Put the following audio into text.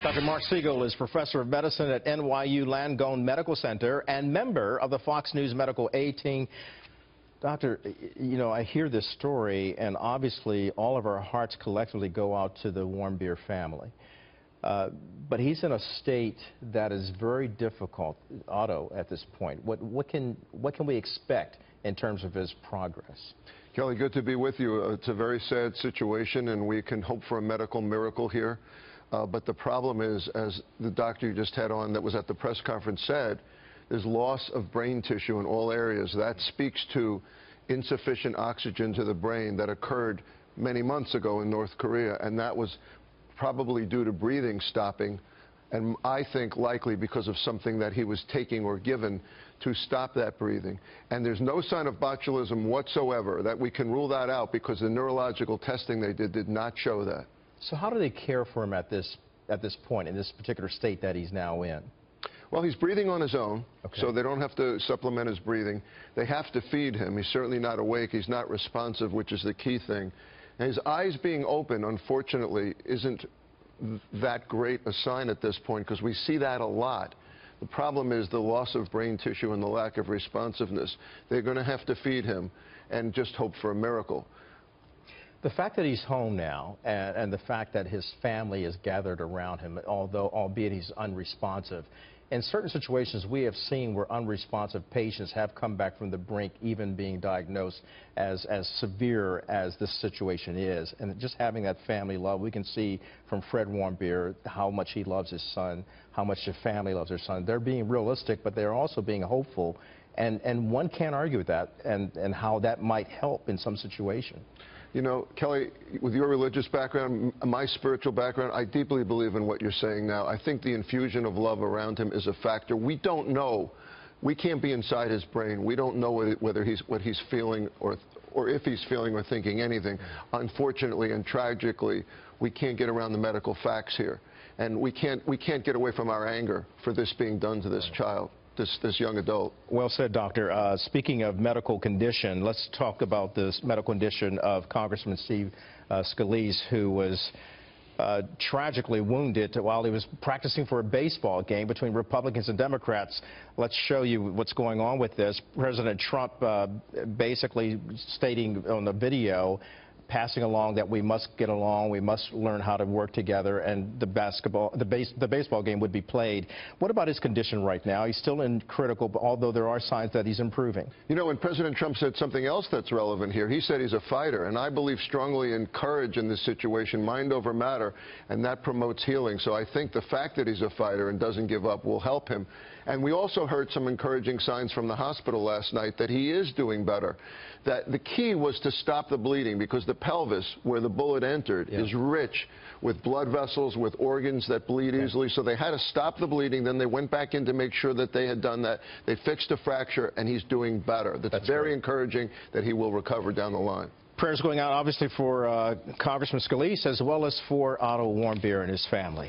Dr. Mark Siegel is professor of medicine at NYU Langone Medical Center and member of the Fox News Medical A team. Doctor, you know, I hear this story, and obviously all of our hearts collectively go out to the Warmbier family. But he's in a state that is very difficult, Otto, at this point. What can we expect in terms of his progress? Kelly, good to be with you. It's a very sad situation, and we can hope for a medical miracle here. But the problem is, as the doctor you just had on that was at the press conference said, there's loss of brain tissue in all areas. That speaks to insufficient oxygen to the brain that occurred many months ago in North Korea, and that was probably due to breathing stopping, and I think likely because of something that he was taking or given to stop that breathing. And there's no sign of botulism whatsoever, that we can rule that out because the neurological testing they did not show that. So how do they care for him at this point, in this particular state that he's now in? Well, he's breathing on his own, okay, so they don't have to supplement his breathing. They have to feed him. He's certainly not awake. He's not responsive, which is the key thing. And his eyes being open, unfortunately, isn't that great a sign at this point, because we see that a lot. The problem is the loss of brain tissue and the lack of responsiveness. They're going to have to feed him and just hope for a miracle. The fact that he's home now and the fact that his family is gathered around him, albeit he's unresponsive, in certain situations we have seen where unresponsive patients have come back from the brink, even being diagnosed as severe as this situation is. And just having that family love, we can see from Fred Warmbier how much he loves his son, how much the family loves their son. They're being realistic, but they're also being hopeful. And one can't argue with that and how that might help in some situation. You know, Kelly, with your religious background, my spiritual background, I deeply believe in what you're saying now. I think the infusion of love around him is a factor. We don't know. We can't be inside his brain. We don't know what he's feeling or if he's feeling or thinking anything. Unfortunately and tragically, we can't get around the medical facts here. And we can't get away from our anger for this being done to this child. This young adult. Well said, Doctor. Speaking of medical condition, let's talk about this medical condition of Congressman Scalise, who was tragically wounded while he was practicing for a baseball game between Republicans and Democrats. Let's show you what's going on with this. President Trump basically stating on the video, passing along that we must get along, we must learn how to work together, and the baseball game would be played. What about his condition right now? He's still in critical, although there are signs that he's improving. You know, when President Trump said something else that's relevant here, he said he's a fighter, and I believe strongly in courage in this situation, mind over matter, and that promotes healing. So I think the fact that he's a fighter and doesn't give up will help him. And we also heard some encouraging signs from the hospital last night that he is doing better. That the key was to stop the bleeding, because the pelvis, where the bullet entered, is rich with blood vessels, with organs that bleed easily. So they had to stop the bleeding. Then they went back in to make sure that they had done that. They fixed a fracture, and he's doing better. That's very encouraging that he will recover down the line. Prayers going out, obviously, for Congressman Scalise, as well as for Otto Warmbier and his family.